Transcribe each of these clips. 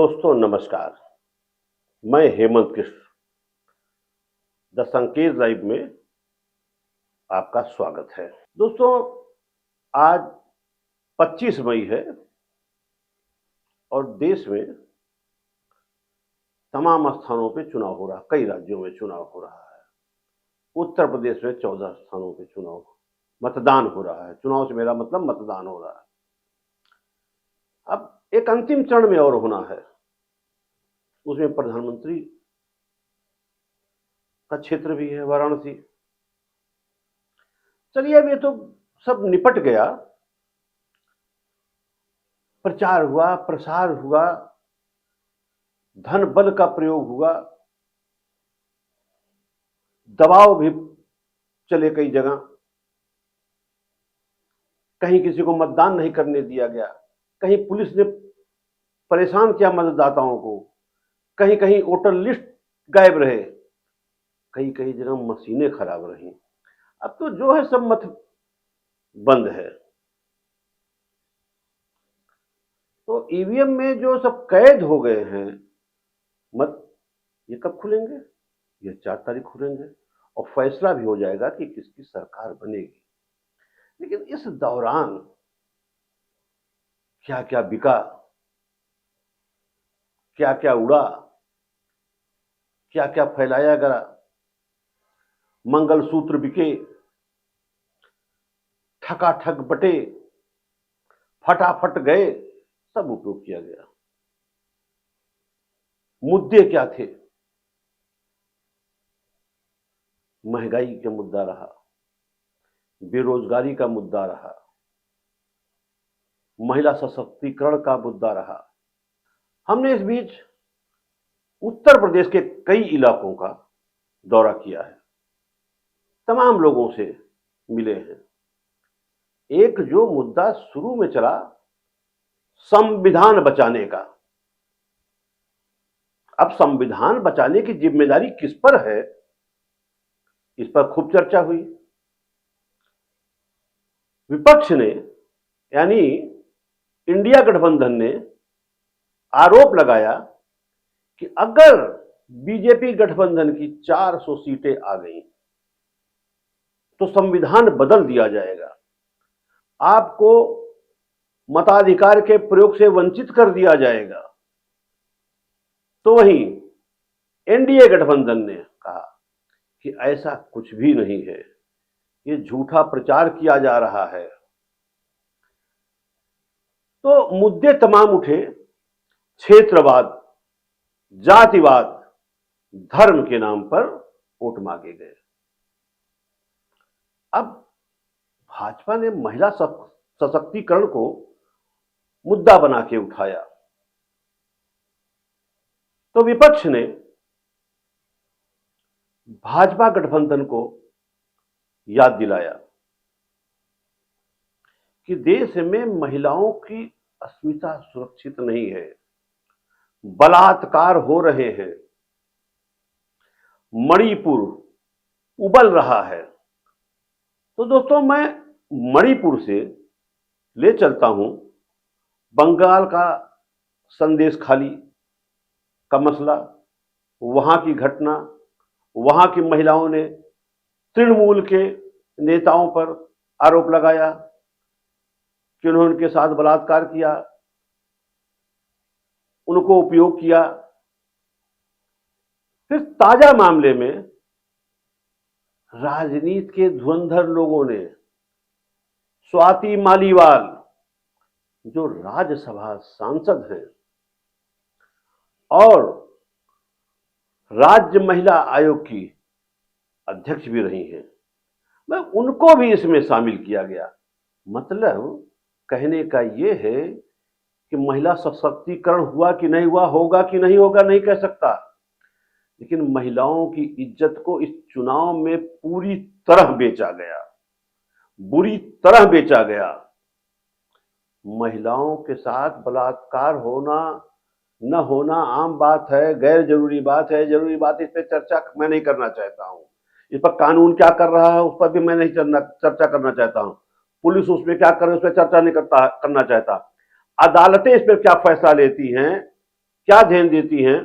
दोस्तों नमस्कार। मैं हेमंत कृष्ण द संकेत लाइव में आपका स्वागत है। दोस्तों आज 25 मई है और देश में तमाम स्थानों पे चुनाव हो रहा है। कई राज्यों में चुनाव हो रहा है। उत्तर प्रदेश में 14 स्थानों पे चुनाव मतदान हो रहा है। चुनाव से मेरा मतलब मतदान हो रहा है। अब एक अंतिम चरण में और होना है, उसमें प्रधानमंत्री का क्षेत्र भी है, वाराणसी। चलिए अब ये तो सब निपट गया, प्रचार हुआ, प्रसार हुआ, धन बल का प्रयोग हुआ, दबाव भी चले कई जगह, कहीं किसी को मतदान नहीं करने दिया गया, कहीं पुलिस ने परेशान किया मतदाताओं को, कहीं कहीं वोटर लिस्ट गायब रहे, कई कई जगह मशीनें खराब रही। अब तो जो है सब मत बंद है। तो ईवीएम में जो सब कैद हो गए हैं मत, ये कब खुलेंगे? ये 4 तारीख खुलेंगे और फैसला भी हो जाएगा कि किसकी सरकार बनेगी। लेकिन इस दौरान क्या क्या बिका, क्या क्या उड़ा, क्या क्या फैलाया गया, मंगलसूत्र बिके, ठकाठक बटे, फटाफट गए, सब उपयोग किया गया। मुद्दे क्या थे? महंगाई का मुद्दा रहा, बेरोजगारी का मुद्दा रहा, महिला सशक्तिकरण का मुद्दा रहा। हमने इस बीच उत्तर प्रदेश के कई इलाकों का दौरा किया है, तमाम लोगों से मिले हैं। एक जो मुद्दा शुरू में चला, संविधान बचाने का, अब संविधान बचाने की जिम्मेदारी किस पर है, इस पर खूब चर्चा हुई। विपक्ष ने यानी इंडिया गठबंधन ने आरोप लगाया कि अगर बीजेपी गठबंधन की 400 सीटें आ गई तो संविधान बदल दिया जाएगा, आपको मताधिकार के प्रयोग से वंचित कर दिया जाएगा। तो वहीं एनडीए गठबंधन ने कहा कि ऐसा कुछ भी नहीं है, ये झूठा प्रचार किया जा रहा है। तो मुद्दे तमाम उठे, क्षेत्रवाद, जातिवाद, धर्म के नाम पर वोट मांगे गए। अब भाजपा ने महिला सशक्तिकरण को मुद्दा बना के उठाया, तो विपक्ष ने भाजपा गठबंधन को याद दिलाया कि देश में महिलाओं की अस्मिता सुरक्षित नहीं है, बलात्कार हो रहे हैं, मणिपुर उबल रहा है। तो दोस्तों मैं मणिपुर से ले चलता हूं बंगाल का संदेश खाली का मसला, वहां की घटना, वहां की महिलाओं ने तृणमूल के नेताओं पर आरोप लगाया कि उन्होंने उनके साथ बलात्कार किया, उनको उपयोग किया। फिर ताजा मामले में राजनीति के धुरंधर लोगों ने स्वाति मालीवाल, जो राज्यसभा सांसद हैं और राज्य महिला आयोग की अध्यक्ष भी रही हैं, मैं उनको भी इसमें शामिल किया गया। मतलब कहने का यह है कि महिला सशक्तिकरण हुआ कि नहीं हुआ, होगा कि नहीं होगा नहीं कह सकता, लेकिन महिलाओं की इज्जत को इस चुनाव में पूरी तरह बेचा गया, बुरी तरह बेचा गया। महिलाओं के साथ बलात्कार होना न होना आम बात है, गैर जरूरी बात है। जरूरी बात, इस पर चर्चा मैं नहीं करना चाहता हूं। इस पर कानून क्या कर रहा है उस पर भी मैं नहीं चर्चा करना चाहता हूं। पुलिस उसमें क्या कर रही है उस पर चर्चा नहीं करना चाहता। अदालतें इस पर क्या फैसला लेती हैं क्या ध्यान देती हैं,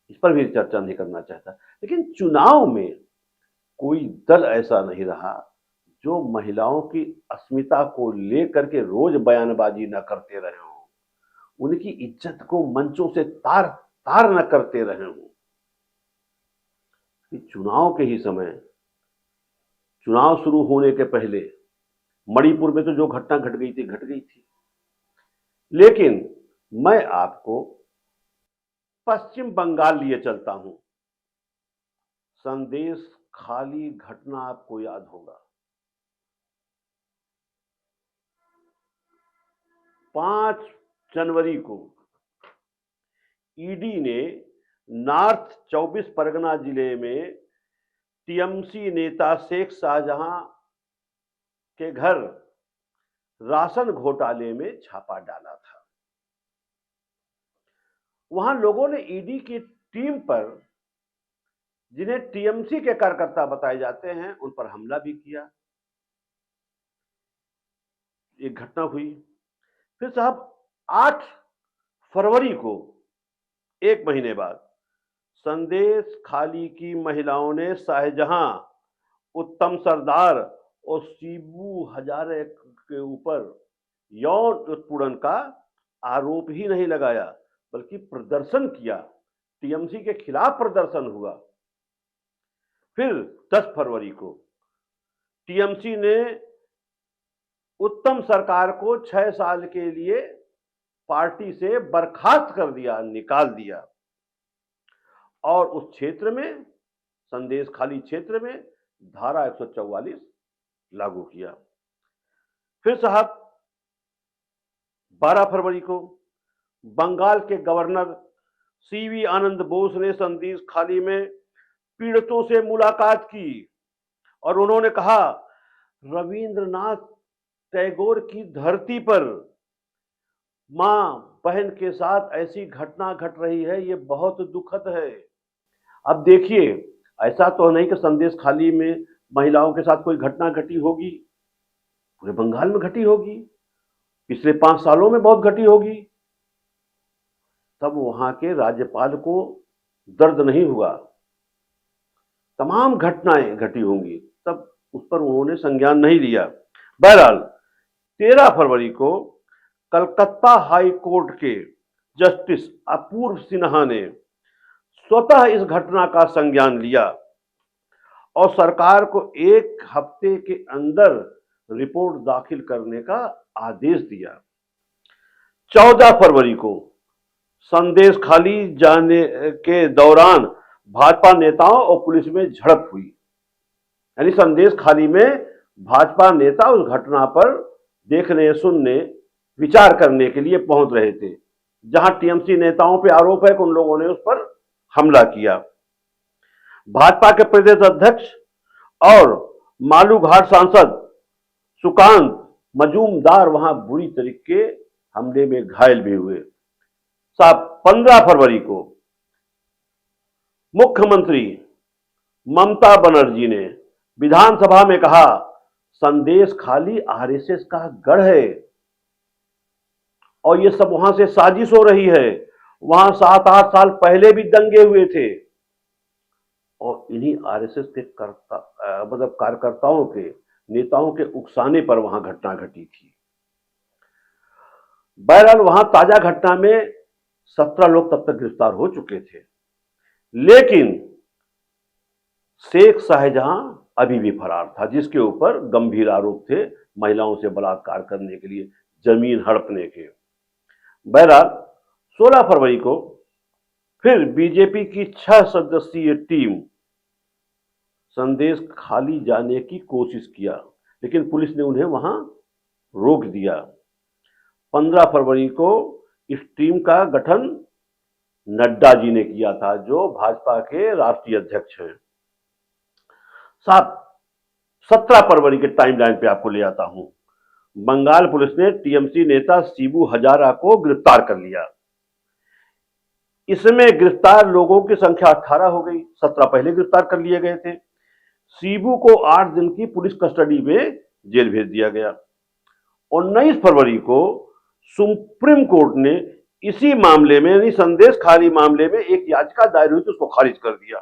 इस पर भी चर्चा नहीं करना चाहता। लेकिन चुनाव में कोई दल ऐसा नहीं रहा जो महिलाओं की अस्मिता को लेकर के रोज बयानबाजी न करते रहे हों, उनकी इज्जत को मंचों से तार तार न करते रहे हों। चुनाव के ही समय, चुनाव शुरू होने के पहले मणिपुर में तो जो घटना घट गई थी। लेकिन मैं आपको पश्चिम बंगाल लिए चलता हूं। संदेश खाली घटना आपको याद होगा। 5 जनवरी को ईडी ने नॉर्थ 24 परगना जिले में टीएमसी नेता शेख शाहजहां के घर राशन घोटाले में छापा डाला था। वहां लोगों ने ईडी की टीम पर, जिन्हें टीएमसी के कार्यकर्ता बताए जाते हैं, उन पर हमला भी किया। एक घटना हुई। फिर साहब 8 फरवरी को, एक महीने बाद, संदेश खाली की महिलाओं ने शाहजहां, उत्तम सरदार और शिबू हजारे के ऊपर यौन उत्पीड़न का आरोप ही नहीं लगाया, बल्कि प्रदर्शन किया। टीएमसी के खिलाफ प्रदर्शन हुआ। फिर 10 फरवरी को टीएमसी ने उत्तम सरकार को 6 साल के लिए पार्टी से बर्खास्त कर दिया, निकाल दिया, और उस क्षेत्र में, संदेश खाली क्षेत्र में, धारा 144 लागू किया। फिर साहब 12 फरवरी को बंगाल के गवर्नर सीवी आनंद बोस ने संदेश खाली में पीड़ितों से मुलाकात की और उन्होंने कहा, रविंद्रनाथ टैगोर की धरती पर मां बहन के साथ ऐसी घटना घट रही है, ये बहुत दुखद है। अब देखिए, ऐसा तो नहीं कि संदेश खाली में महिलाओं के साथ कोई घटना घटी होगी, पूरे बंगाल में घटी होगी, पिछले 5 सालों में बहुत घटी होगी। तब वहां के राज्यपाल को दर्द नहीं हुआ, तमाम घटनाएं घटी होंगी, तब उस पर उन्होंने संज्ञान नहीं लिया। बहरहाल 13 फरवरी को कलकत्ता हाई कोर्ट के जस्टिस अपूर्व सिन्हा ने स्वतः इस घटना का संज्ञान लिया और सरकार को 1 हफ्ते के अंदर रिपोर्ट दाखिल करने का आदेश दिया। 14 फरवरी को संदेश खाली जाने के दौरान भाजपा नेताओं और पुलिस में झड़प हुई। यानी संदेश खाली में भाजपा नेता उस घटना पर देखने, सुनने, विचार करने के लिए पहुंच रहे थे, जहां टीएमसी नेताओं पे आरोप है कि उन लोगों ने उस पर हमला किया। भाजपा के प्रदेश अध्यक्ष और मालूघाट सांसद सुकांत मजूमदार वहां बुरी तरीके हमले में घायल भी हुए। साहब 15 फरवरी को मुख्यमंत्री ममता बनर्जी ने विधानसभा में कहा, संदेश खाली आरएसएस का गढ़ है और ये सब वहां से साजिश हो रही है। वहां 7-8 साल पहले भी दंगे हुए थे और इन्हीं आरएसएस के कार्यकर्ताओं के, नेताओं के उकसाने पर वहां घटना घटी थी। बहरहाल वहां ताजा घटना में 17 लोग तब तक गिरफ्तार हो चुके थे, लेकिन शेख शाहजहां अभी भी फरार था, जिसके ऊपर गंभीर आरोप थे महिलाओं से बलात्कार करने के लिए, जमीन हड़पने के। बहरहाल 16 फरवरी को फिर बीजेपी की 6 सदस्यीय टीम संदेश खाली जाने की कोशिश किया, लेकिन पुलिस ने उन्हें वहां रोक दिया। 15 फरवरी को इस टीम का गठन नड्डा जी ने किया था, जो भाजपा के राष्ट्रीय अध्यक्ष हैं। साहब 17 फरवरी के टाइमलाइन पे आपको ले आता हूं। बंगाल पुलिस ने टीएमसी नेता शिबू हजारा को गिरफ्तार कर लिया। इसमें गिरफ्तार लोगों की संख्या 18 हो गई। 17 पहले गिरफ्तार कर लिए गए थे। शिबू को 8 दिन की पुलिस कस्टडी में जेल भेज दिया गया। 19 फरवरी को सुप्रीम कोर्ट ने इसी मामले में यानी संदेश खाली मामले में एक याचिका दायर हुई थी, उसको खारिज कर दिया।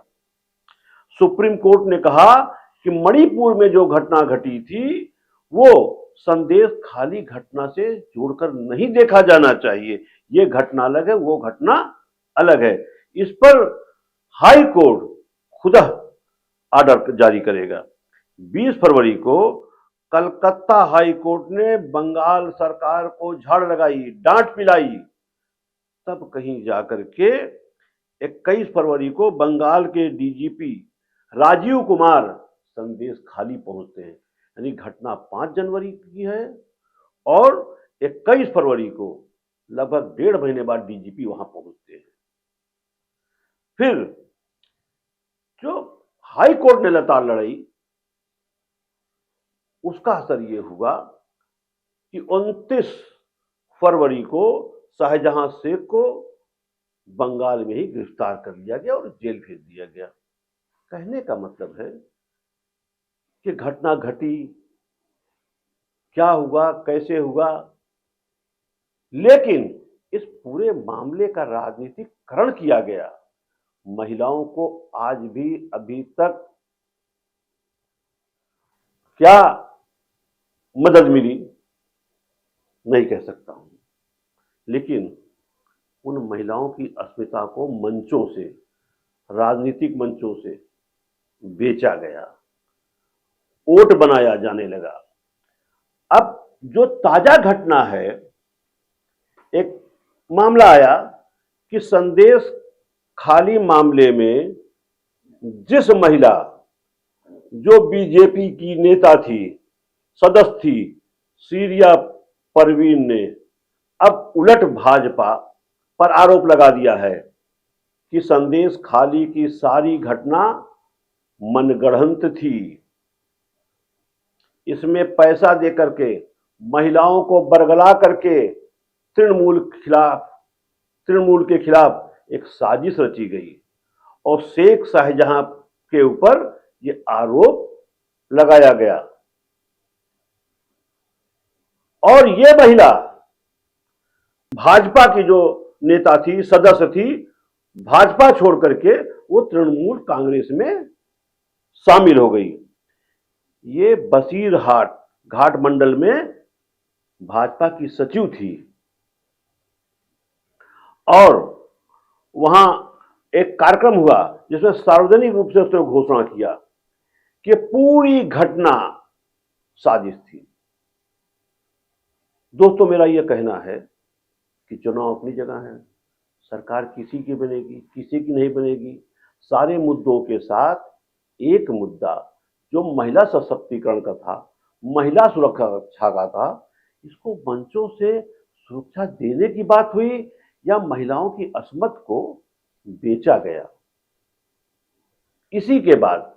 सुप्रीम कोर्ट ने कहा कि मणिपुर में जो घटना घटी थी वो संदेश खाली घटना से जोड़कर नहीं देखा जाना चाहिए, ये घटना अलग है, वो घटना अलग है। इस पर हाई कोर्ट खुद ऑर्डर जारी करेगा। 20 फरवरी को कलकत्ता हाई कोर्ट ने बंगाल सरकार को झाड़ लगाई, डांट पिलाई। तब कहीं जाकर के 21 फरवरी को बंगाल के डीजीपी राजीव कुमार संदेश खाली पहुंचते हैं। यानी घटना 5 जनवरी की है और 21 फरवरी को लगभग 1.5 महीने बाद डीजीपी वहां पहुंचते हैं। फिर जो हाई कोर्ट ने लगातार लड़ाई, उसका असर यह हुआ कि 29 फरवरी को शाहजहां शेख को बंगाल में ही गिरफ्तार कर लिया गया और जेल भेज दिया गया। कहने का मतलब है कि घटना घटी, क्या हुआ, कैसे हुआ, लेकिन इस पूरे मामले का राजनीतिकरण किया गया। महिलाओं को आज भी अभी तक क्या मदद मिली नहीं कह सकता हूं, लेकिन उन महिलाओं की अस्मिता को मंचों से, राजनीतिक मंचों से बेचा गया, वोट बनाया जाने लगा। अब जो ताजा घटना है, एक मामला आया कि संदेश खाली मामले में जिस महिला जो बीजेपी की नेता थी, सदस्य थी, सीरिया परवीन ने अब उलट भाजपा पर आरोप लगा दिया है कि संदेश खाली की सारी घटना मनगढ़ंत थी। इसमें पैसा देकर के, महिलाओं को बरगला करके तृणमूल के खिलाफ एक साजिश रची गई और शेख शाहजहां के ऊपर ये आरोप लगाया गया। और ये महिला भाजपा की जो नेता थी, सदस्य थी, भाजपा छोड़ करके वो तृणमूल कांग्रेस में शामिल हो गई। ये बसीरहाट घाट मंडल में भाजपा की सचिव थी और वहां एक कार्यक्रम हुआ जिसमें सार्वजनिक रूप से उसने घोषणा किया कि पूरी घटना साजिश थी। दोस्तों, मेरा यह कहना है कि चुनाव अपनी जगह है, सरकार किसी की बनेगी, किसी की नहीं बनेगी। सारे मुद्दों के साथ एक मुद्दा जो महिला सशक्तिकरण का था, महिला सुरक्षा का था, इसको मंचों से सुरक्षा देने की बात हुई या महिलाओं की अस्मत को बेचा गया। इसी के बाद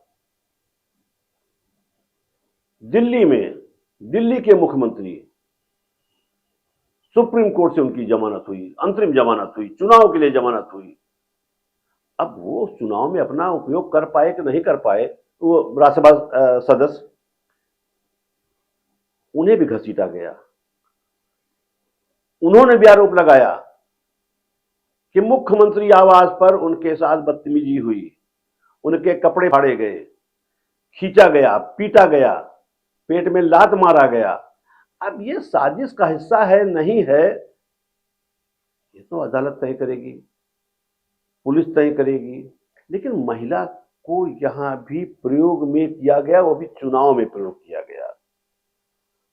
दिल्ली के मुख्यमंत्री, सुप्रीम कोर्ट से उनकी जमानत हुई, अंतरिम जमानत हुई, चुनाव के लिए जमानत हुई। अब वो चुनाव में अपना उपयोग कर पाए कि नहीं कर पाए, वो राज्यसभा सदस्य, उन्हें भी घसीटा गया। उन्होंने भी आरोप लगाया कि मुख्यमंत्री आवास पर उनके साथ बदतमीजी हुई, उनके कपड़े फाड़े गए, खींचा गया, पीटा गया, पेट में लात मारा गया। अब ये साजिश का हिस्सा है नहीं है, ये तो अदालत तय करेगी, पुलिस तय करेगी। लेकिन महिला को यहां भी प्रयोग में किया गया, वो भी चुनाव में प्रयोग किया गया।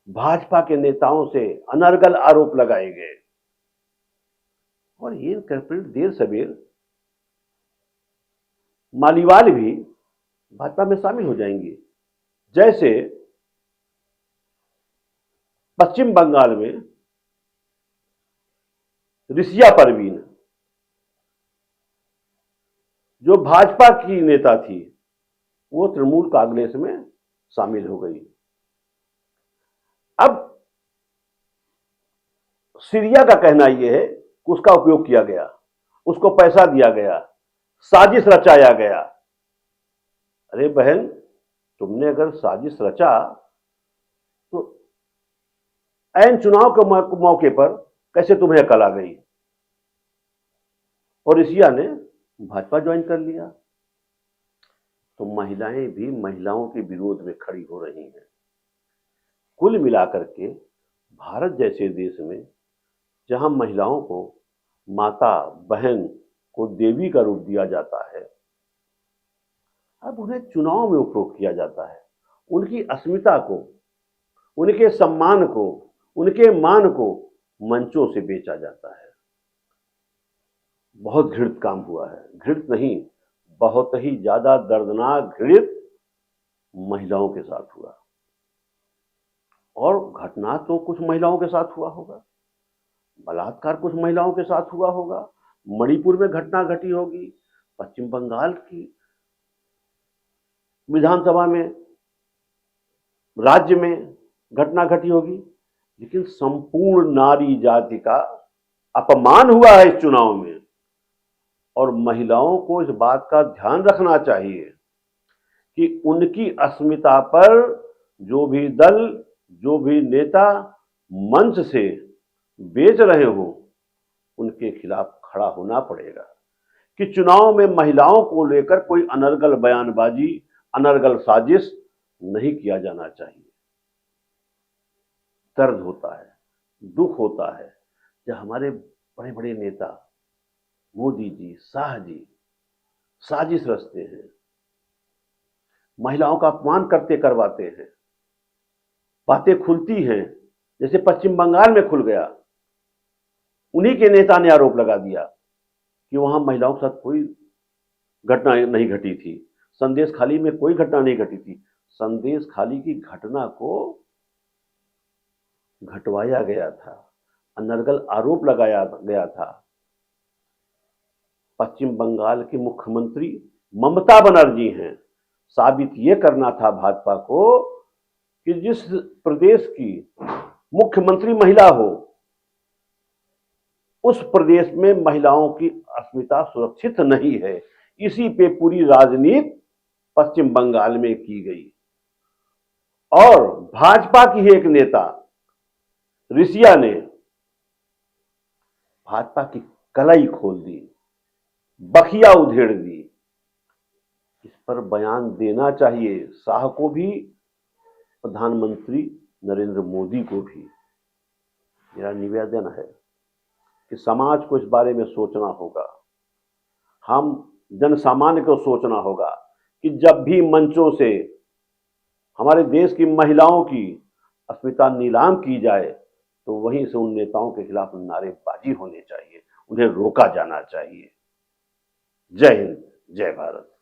भाजपा के नेताओं से अनर्गल आरोप लगाए गए और ये कल्प्रिट देर सवेर मालीवाल भी भाजपा में शामिल हो जाएंगे। जैसे पश्चिम बंगाल में रिसिया परवीन, जो भाजपा की नेता थी, वो तृणमूल कांग्रेस में शामिल हो गई। अब सीरिया का कहना यह है कि उसका उपयोग किया गया, उसको पैसा दिया गया, साजिश रचाया गया। अरे बहन, तुमने अगर साजिश रचा तो ऐन चुनाव के मौके पर कैसे तुम्हें अकल आ गई? और ऋषिया ने भाजपा ज्वाइन कर लिया। तो महिलाएं भी महिलाओं के विरोध में खड़ी हो रही हैं। कुल मिलाकर के भारत जैसे देश में जहां महिलाओं को माता बहन को देवी का रूप दिया जाता है, अब उन्हें चुनाव में उपयोग किया जाता है। उनकी अस्मिता को, उनके सम्मान को, उनके मान को मंचों से बेचा जाता है। बहुत घृणित काम हुआ है। घृणित नहीं, बहुत ही ज्यादा दर्दनाक घृणित महिलाओं के साथ हुआ। और घटना तो कुछ महिलाओं के साथ हुआ होगा, बलात्कार कुछ महिलाओं के साथ हुआ होगा, मणिपुर में घटना घटी होगी, पश्चिम बंगाल की विधानसभा में, राज्य में घटना घटी होगी, लेकिन संपूर्ण नारी जाति का अपमान हुआ है इस चुनाव में। और महिलाओं को इस बात का ध्यान रखना चाहिए कि उनकी अस्मिता पर जो भी दल, जो भी नेता मंच से बेच रहे हो, उनके खिलाफ खड़ा होना पड़ेगा। कि चुनाव में महिलाओं को लेकर कोई अनर्गल बयानबाजी, अनर्गल साजिश नहीं किया जाना चाहिए। दर्द होता है, दुख होता है जब हमारे बड़े बड़े नेता मोदी जी, शाह जी साजिश रचते हैं, महिलाओं का अपमान करते करवाते हैं, बातें खुलती हैं, जैसे पश्चिम बंगाल में खुल गया। उन्हीं के नेता ने आरोप लगा दिया कि वहां महिलाओं के साथ कोई घटना नहीं घटी थी, संदेश खाली में कोई घटना नहीं घटी थी। संदेश खाली की घटना को घटवाया गया था, अनर्गल आरोप लगाया गया था। पश्चिम बंगाल की मुख्यमंत्री ममता बनर्जी हैं। साबित यह करना था भाजपा को कि जिस प्रदेश की मुख्यमंत्री महिला हो, उस प्रदेश में महिलाओं की अस्मिता सुरक्षित नहीं है। इसी पे पूरी राजनीति पश्चिम बंगाल में की गई। और भाजपा की एक नेता ऋषिया ने भाजपा की कलाई खोल दी, बखिया उधेड़ दी। इस पर बयान देना चाहिए शाह को भी, प्रधानमंत्री नरेंद्र मोदी को भी। मेरा निवेदन है कि समाज को इस बारे में सोचना होगा। हम जन सामान्य को सोचना होगा कि जब भी मंचों से हमारे देश की महिलाओं की अस्मिता नीलाम की जाए, तो वहीं से उन नेताओं के खिलाफ नारेबाजी होनी चाहिए, उन्हें रोका जाना चाहिए। जय हिंद, जय भारत।